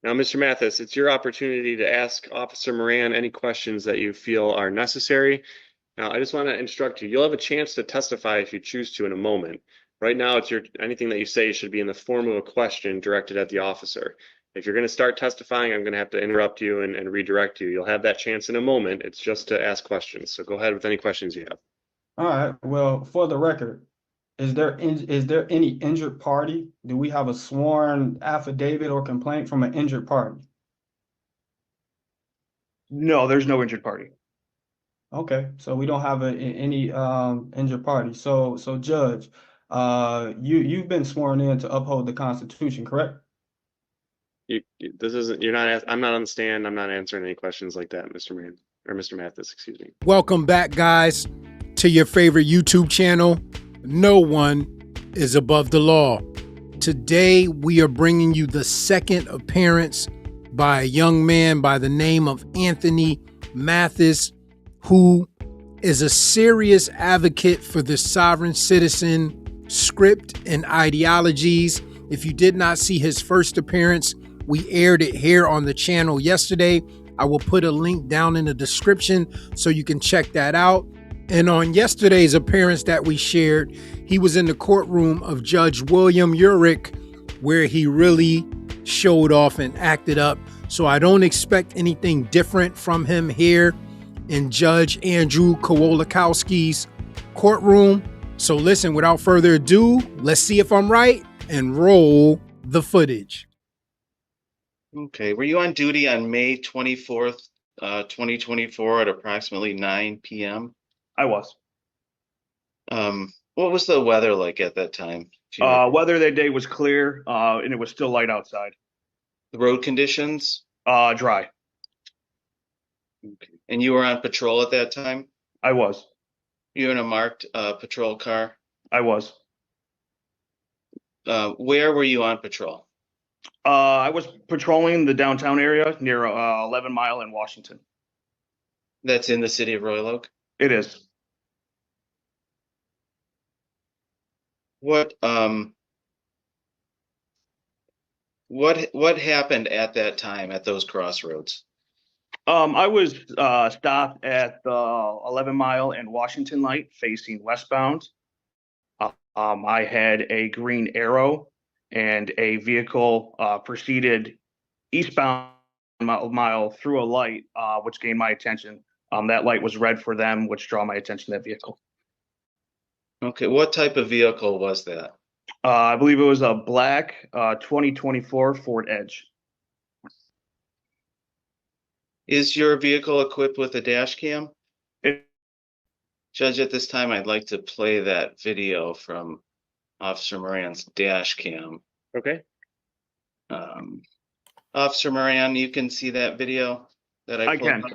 Now, Mr. Mathis, it's your opportunity to ask Officer Moran any questions that you feel are necessary. Now, I just want to instruct you. You'll have a chance to testify if you choose to in a moment. Right now, anything that you say should be in the form of a question directed at the officer. If you're going to start testifying, I'm going to have to interrupt you and redirect you. You'll have that chance in a moment. It's just to ask questions. So go ahead with any questions you have. All right. Well, for the record, is there any injured party? Do we have a sworn affidavit or complaint from an injured party? No, there's no injured party. Okay, so we don't have any injured party. So Judge, you've been sworn in to uphold the Constitution, correct? I'm not on the stand. I'm not answering any questions like that, Mr. Moran, or Mr. Mathis, excuse me. Welcome back, guys, to your favorite YouTube channel. No one is above the law. Today, we are bringing you the second appearance by a young man by the name of Anthony Mathis, who is a serious advocate for the sovereign citizen script and ideologies. If you did not see his first appearance, we aired it here on the channel yesterday. I will put a link down in the description so you can check that out. And on yesterday's appearance that we shared, he was in the courtroom of Judge William Urich, where he really showed off and acted up. So I don't expect anything different from him here in Judge Andrew Kowalakowski's courtroom. So listen, without further ado, let's see if I'm right and roll the footage. Okay, were you on duty on May 24th, 2024 at approximately 9 p.m.? I was. What was the weather like at that time? Weather that day was clear, and it was still light outside. The road conditions? Dry. Okay. And you were on patrol at that time? I was. You were in a marked patrol car? I was. Where were you on patrol? I was patrolling the downtown area near 11 Mile in Washington. That's in the city of Royal Oak? It is. What happened at that time at those crossroads? I was stopped at the 11 Mile and Washington light facing westbound. I had a green arrow and a vehicle proceeded eastbound mile through a light, which gained my attention. That light was red for them, which drew my attention to that vehicle. Okay, what type of vehicle was that? I believe it was a black 2024 Ford Edge. Is your vehicle equipped with a dash cam? Judge, at this time, I'd like to play that video from Officer Moran's dash cam. Okay. Officer Moran, you can see that video that I can. up?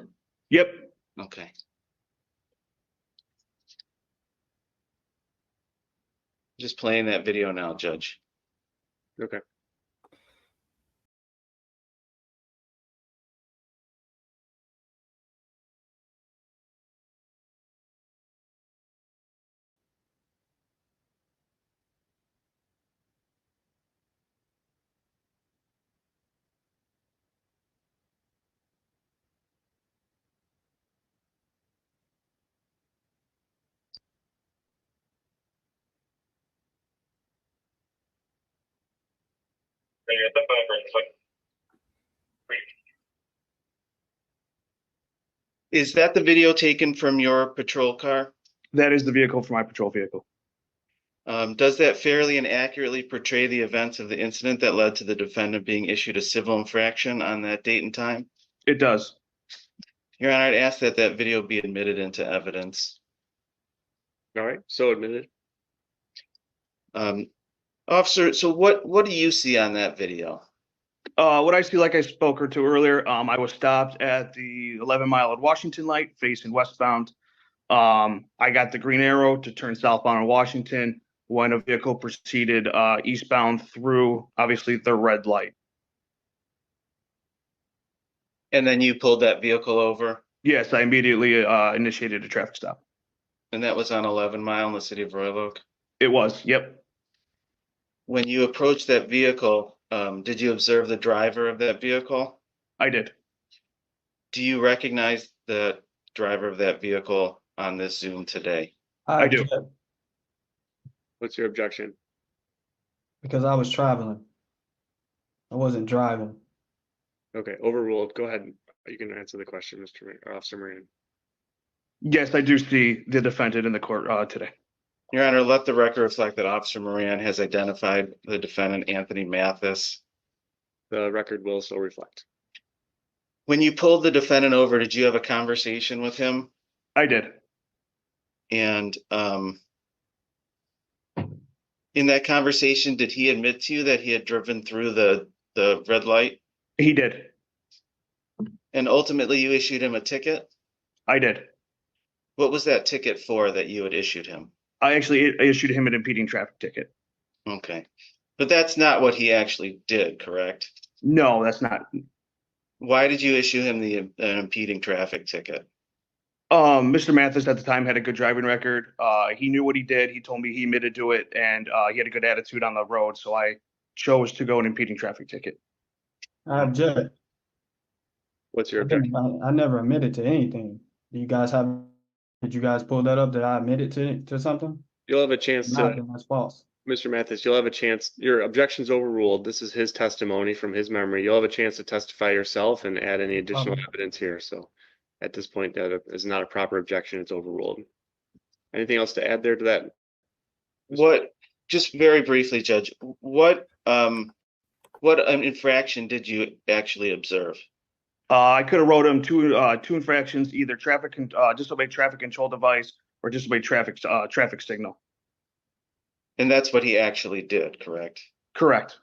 Yep. Okay. Just playing that video now, Judge. Okay. Is that the video taken from your patrol car? That is the vehicle for my patrol vehicle. Does that fairly and accurately portray the events of the incident that led to the defendant being issued a civil infraction on that date and time? It does. Your Honor, I'd ask that that video be admitted into evidence. All right, so admitted. Officer, so what do you see on that video? What I see, like I spoke to earlier, I was stopped at the 11 Mile at Washington light facing westbound. I got the green arrow to turn southbound on Washington when a vehicle proceeded eastbound through, obviously, the red light. And then you pulled that vehicle over? Yes, I immediately initiated a traffic stop. And that was on 11 Mile in the city of Royal Oak? It was, yep. When you approached that vehicle, did you observe the driver of that vehicle? I did. Do you recognize the driver of that vehicle on this Zoom today? I do. object What's your objection? because I was traveling. I wasn't driving. Okay, overruled. Go ahead. You can answer the question, Officer Moran. Yes, I do see the defendant in the court today. Your Honor, let the record reflect that Officer Moran has identified the defendant, Anthony Mathis. The record will so reflect. When you pulled the defendant over, did you have a conversation with him? I did. And in that conversation, did he admit to you that he had driven through the red light? He did. And ultimately you issued him a ticket? I did. What was that ticket for that you had issued him? I actually issued him an impeding traffic ticket. Okay. But that's not what he actually did, correct? No, that's not. Why did you issue him the impeding traffic ticket? Mr. Mathis at the time had a good driving record. He knew what he did. He told me he admitted to it, and he had a good attitude on the road. So I chose to go an impeding traffic ticket. I object. What's your objection? I never admitted to anything. Did you guys pull that up? Did I admit to something? You'll have a chance If not, to, then that's false. Mr. Mathis, you'll have a chance. Your objection's overruled. This is his testimony from his memory. You'll have a chance to testify yourself and add any additional evidence here. So at this point, that is not a proper objection. It's overruled. Anything else to add there to that? Just very briefly, Judge, what infraction did you actually observe? I could have wrote him two infractions, either disobey traffic control device or disobey traffic signal. And that's what he actually did, correct? Correct.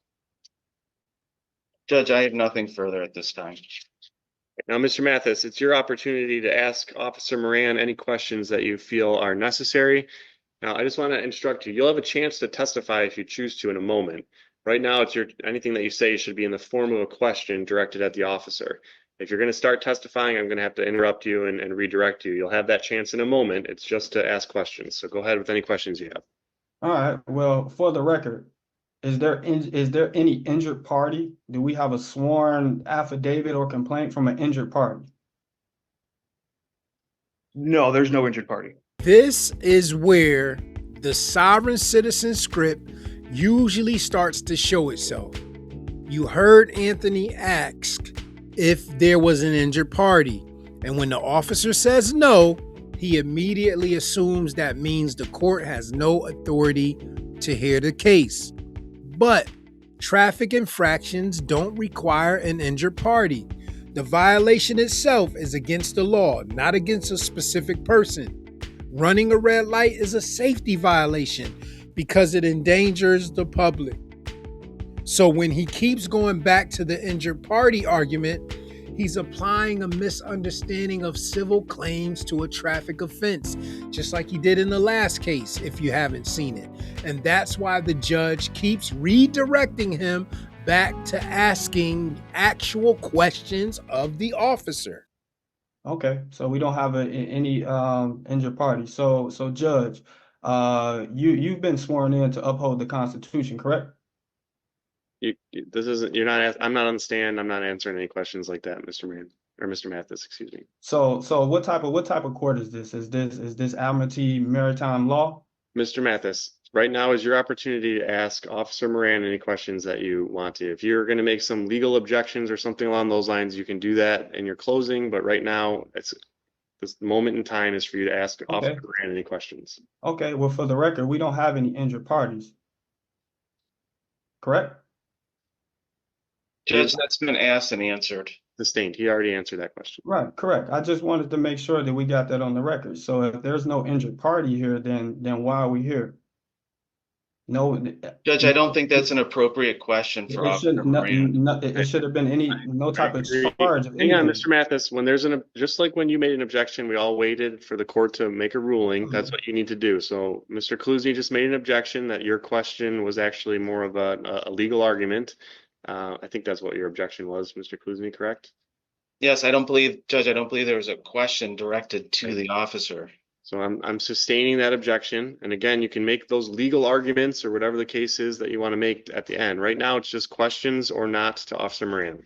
Judge, I have nothing further at this time. Now, Mr. Mathis, it's your opportunity to ask Officer Moran any questions that you feel are necessary. Now, I just want to instruct you. You'll have a chance to testify if you choose to in a moment. Right now, anything that you say should be in the form of a question directed at the officer. If you're going to start testifying, I'm going to have to interrupt you and redirect you. You'll have that chance in a moment. It's just to ask questions. So go ahead with any questions you have. All right. Well, for the record, is there any injured party? Do we have a sworn affidavit or complaint from an injured party? No, there's no injured party. This is where the sovereign citizen script usually starts to show itself. You heard Anthony ask if there was an injured party, and when the officer says no, he immediately assumes that means the court has no authority to hear the case. But traffic infractions don't require an injured party. The violation itself is against the law, not against a specific person. Running a red light is a safety violation because it endangers the public. So when he keeps going back to the injured party argument, he's applying a misunderstanding of civil claims to a traffic offense, just like he did in the last case, if you haven't seen it. And that's why the judge keeps redirecting him back to asking actual questions of the officer. Okay, so we don't have any injured party. So Judge, you've been sworn in to uphold the Constitution, correct? I'm not on the stand. I'm not answering any questions like that, Mr. Moran, or Mr. Mathis, excuse me. So what type of court is this? Is this Admiralty Maritime Law? Mr. Mathis, right now is your opportunity to ask Officer Moran any questions that you want to. If you're going to make some legal objections or something along those lines, you can do that in your closing. But right now, this moment in time is for you to ask Officer Moran any questions. Okay, well, for the record, we don't have any injured parties, correct? Judge, that's been asked and answered. Sustained. He already answered that question. Right, correct. I just wanted to make sure that we got that on the record. So if there's no injured party here, then why are we here? No, Judge, I don't think that's an appropriate question for Officer Moran. It should have been no type of charge of Hang on, anything. Mr. Mathis. When there's just like when you made an objection, we all waited for the court to make a ruling. That's what you need to do. So Mr. Kluzny just made an objection that your question was actually more of a legal argument. I think that's what your objection was, Mr. Kluzny, correct? Yes, Judge, I don't believe there was a question directed to the officer. So I'm sustaining that objection. And again, you can make those legal arguments or whatever the case is that you want to make at the end. Right now, it's just questions or not to Officer Moran.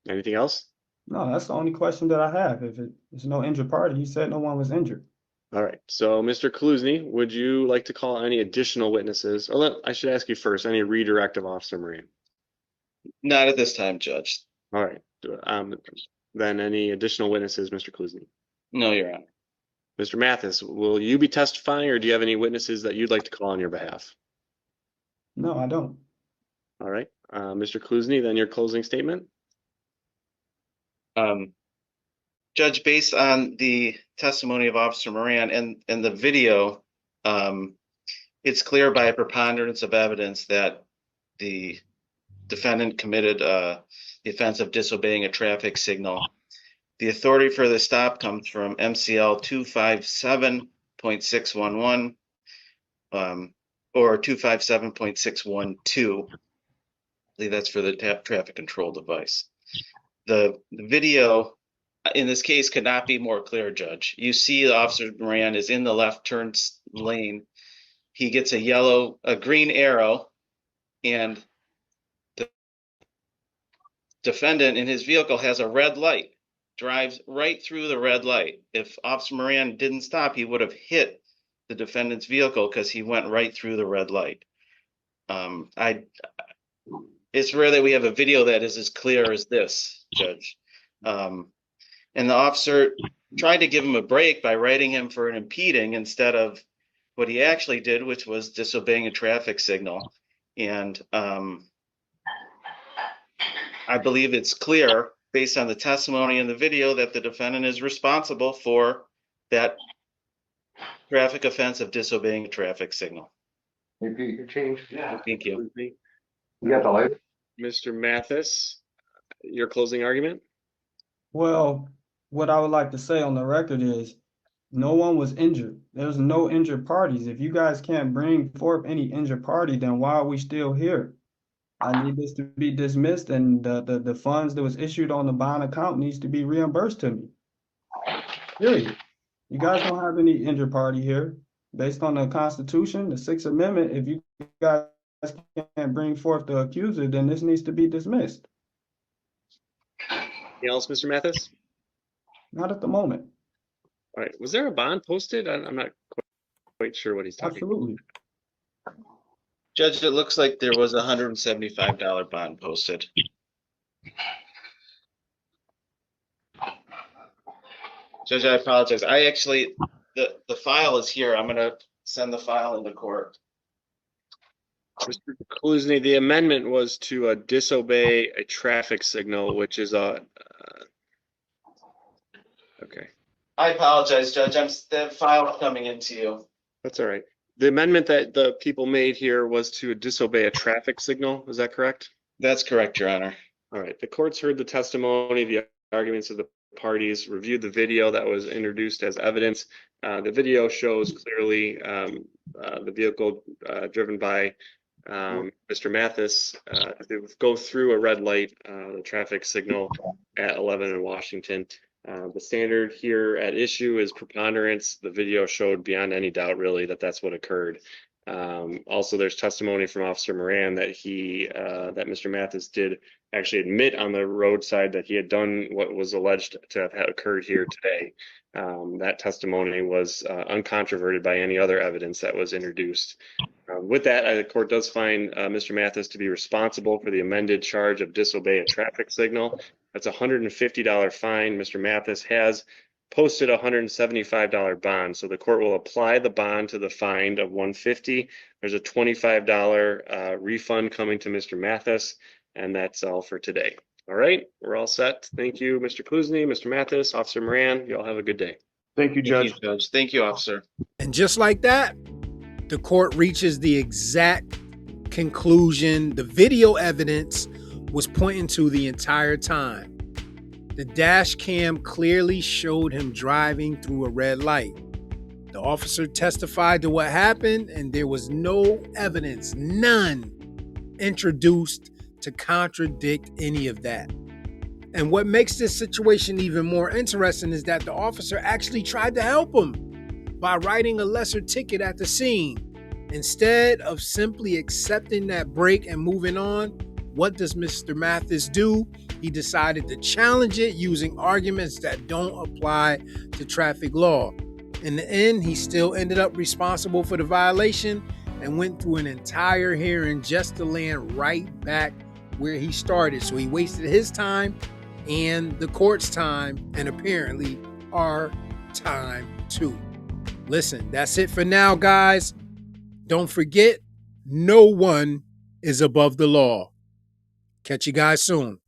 Anything else? No, that's the only question that I have. If it's no injured party, he said no one was injured. All right. So, Mr. Kaluzny, would you like to call any additional witnesses? I should ask you first, any redirect of Officer Moran? Not at this time, Judge. All right. Then any additional witnesses, Mr. Kaluzny? No, Your Honor. Mr. Mathis, will you be testifying or do you have any witnesses that you'd like to call on your behalf? No, I don't. All right. Mr. Kaluzny, then your closing statement. Judge, based on the testimony of Officer Moran and the video, it's clear by a preponderance of evidence that the defendant committed the offense of disobeying a traffic signal. The authority for the stop comes from MCL 257.611 or 257.612. I believe that's for the traffic control device. The video in this case could not be more clear, Judge. You see Officer Moran is in the left turn lane. He gets a green arrow, and the defendant in his vehicle has a red light, drives right through the red light. If Officer Moran didn't stop, he would have hit the defendant's vehicle because he went right through the red light. It's rare that we have a video that is as clear as this, Judge. And the officer tried to give him a break by writing him for an impeding instead of what he actually did, which was disobeying a traffic signal. And I believe it's clear, based on the testimony in the video, that the defendant is responsible for that traffic offense of disobeying a traffic signal. Repeat your change. Yeah. Thank you. You got the light? Mr. Mathis, your closing argument? Well, what I would like to say on the record is no one was injured. There's no injured parties. If you guys can't bring forth any injured party, then why are we still here? I need this to be dismissed, and the funds that was issued on the bond account needs to be reimbursed to me. Period. You guys don't have any injured party here. Based on the Constitution, the Sixth Amendment, if you guys can't bring forth the accuser, then this needs to be dismissed. Anything else, Mr. Mathis? Not at the moment. All right. Was there a bond posted? I'm not quite sure what he's talking Absolutely. Judge, it looks like there was a $175 bond posted. Judge, I apologize. The file is here. I'm going to send the file into court. Mr. Kaluzny, the amendment was to disobey a traffic signal, which is a okay. I apologize, Judge. The file coming into you. That's all right. The amendment that the people made here was to disobey a traffic signal. Is that correct? That's correct, Your Honor. All right. The court's heard the testimony, the arguments of the parties, reviewed the video that was introduced as evidence. The video shows clearly the vehicle driven by Mr. Mathis go through a red light, the traffic signal at 11 in Washington. The standard here at issue is preponderance. The video showed beyond any doubt, really, that that's what occurred. Also, there's testimony from Officer Moran that that Mr. Mathis did actually admit on the roadside that he had done what was alleged to have occurred here today. That testimony was uncontroverted by any other evidence that was introduced. With that, the court does find Mr. Mathis to be responsible for the amended charge of disobey a traffic signal. That's a $150 fine. Mr. Mathis has posted a $175 bond, so the court will apply the bond to the fine of $150. There's a $25 refund coming to Mr. Mathis, and that's all for today. All right, we're all set. Thank you, Mr. Kaluzny, Mr. Mathis, Officer Moran. You all have a good day. Thank you, Judge. Thank you, Judge. Thank you, Officer. And just like that, the court reaches the exact conclusion the video evidence was pointing to the entire time. The dash cam clearly showed him driving through a red light. The officer testified to what happened, and there was no evidence, none, introduced to contradict any of that. And what makes this situation even more interesting is that the officer actually tried to help him by writing a lesser ticket at the scene. Instead of simply accepting that break and moving on, what does Mr. Mathis do? He decided to challenge it using arguments that don't apply to traffic law. In the end, he still ended up responsible for the violation and went through an entire hearing just to land right back where he started. So he wasted his time and the court's time, and apparently our time too. Listen, that's it for now, guys. Don't forget, no one is above the law. Catch you guys soon.